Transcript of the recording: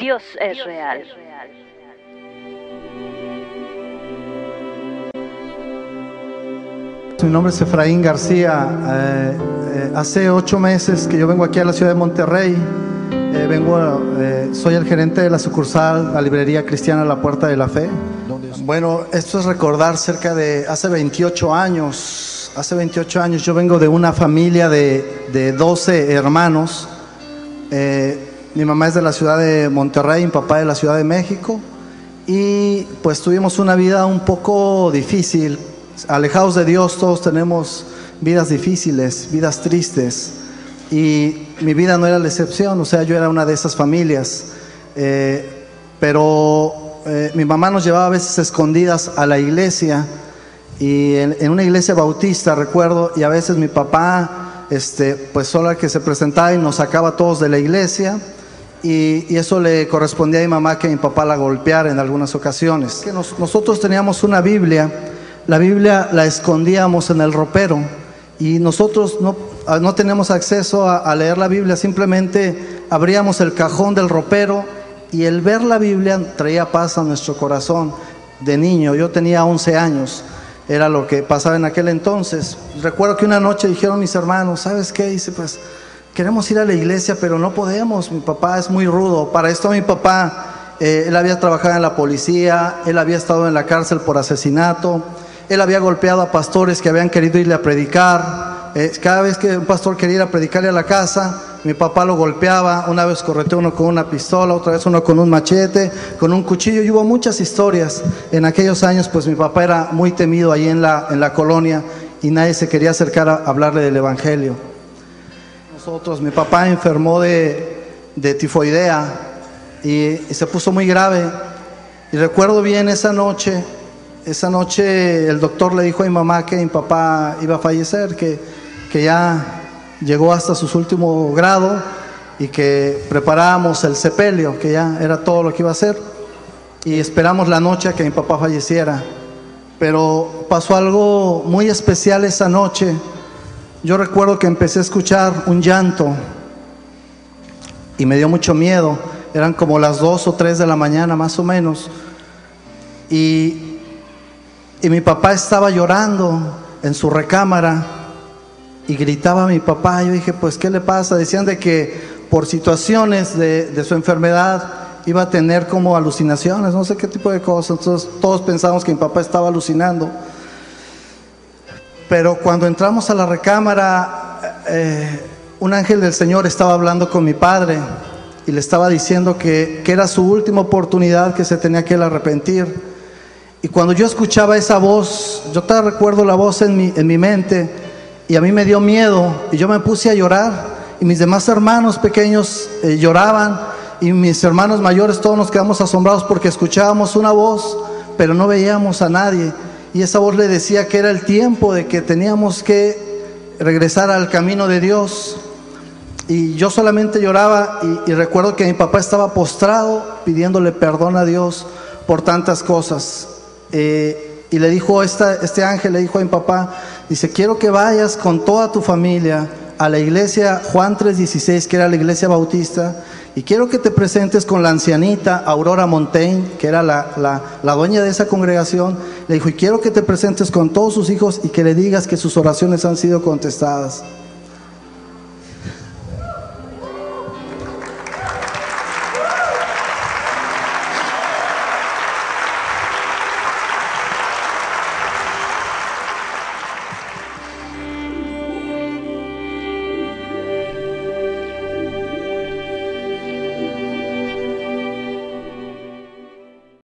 Dios es real. Mi nombre es Efraín García. Hace 8 meses que yo vengo aquí a la ciudad de Monterrey. Soy el gerente de la sucursal, la librería cristiana La Puerta de la Fe. Bueno, esto es recordar cerca de hace 28 años. Hace 28 años yo vengo de una familia de 12 hermanos. Mi mamá es de la ciudad de Monterrey, mi papá de la Ciudad de México. Y pues tuvimos una vida un poco difícil. Alejados de Dios, todos tenemos vidas difíciles, vidas tristes. Y mi vida no era la excepción, o sea, yo era una de esas familias. Pero mi mamá nos llevaba a veces escondidas a la iglesia, y en una iglesia bautista, recuerdo, y a veces mi papá, pues solo el que se presentaba y nos sacaba a todos de la iglesia, y eso le correspondía a mi mamá, que mi papá la golpeara en algunas ocasiones. Nosotros teníamos una Biblia, la Biblia la escondíamos en el ropero, y nosotros no teníamos acceso a leer la Biblia, simplemente abríamos el cajón del ropero, y el ver la Biblia traía paz a nuestro corazón. De niño, yo tenía 11 años, era lo que pasaba en aquel entonces. Recuerdo que una noche dijeron mis hermanos, ¿sabes qué? Dice, pues queremos ir a la iglesia, pero no podemos, mi papá es muy rudo. Para esto mi papá, él había trabajado en la policía, él había estado en la cárcel por asesinato, él había golpeado a pastores que habían querido irle a predicar. Cada vez que un pastor quería ir a predicarle a la casa, mi papá lo golpeaba. Una vez correteó uno con una pistola, otra vez uno con un machete, con un cuchillo, y hubo muchas historias. En aquellos años pues mi papá era muy temido ahí en la colonia, y nadie se quería acercar a hablarle del evangelio. Mi papá enfermó de tifoidea y se puso muy grave, y recuerdo bien esa noche el doctor le dijo a mi mamá que mi papá iba a fallecer, que ya llegó hasta sus últimos grados, y que preparábamos el sepelio, que ya era todo lo que iba a hacer, y esperamos la noche a que mi papá falleciera. Pero pasó algo muy especial esa noche. Yo recuerdo que empecé a escuchar un llanto y me dio mucho miedo. Eran como las 2 o 3 de la mañana más o menos, y mi papá estaba llorando en su recámara, y gritaba a mi papá. Yo dije, pues ¿qué le pasa? Decían de que por situaciones de su enfermedad iba a tener como alucinaciones, no sé qué tipo de cosas. Entonces todos pensamos que mi papá estaba alucinando. Pero cuando entramos a la recámara, un ángel del Señor estaba hablando con mi padre, y le estaba diciendo que era su última oportunidad, que se tenía que arrepentir. Y cuando yo escuchaba esa voz, yo te recuerdo la voz en mi mente, y a mí me dio miedo, y yo me puse a llorar, y mis demás hermanos pequeños lloraban, y mis hermanos mayores, todos nos quedamos asombrados porque escuchábamos una voz, pero no veíamos a nadie, y esa voz le decía que era el tiempo de que teníamos que regresar al camino de Dios. Y yo solamente lloraba, y recuerdo que mi papá estaba postrado pidiéndole perdón a Dios por tantas cosas. Y le dijo, este ángel le dijo a mi papá, dice, quiero que vayas con toda tu familia a la iglesia Juan 3:16, que era la iglesia bautista, y quiero que te presentes con la ancianita Aurora Montaigne, que era la dueña de esa congregación. Le dijo, y quiero que te presentes con todos sus hijos, y que le digas que sus oraciones han sido contestadas.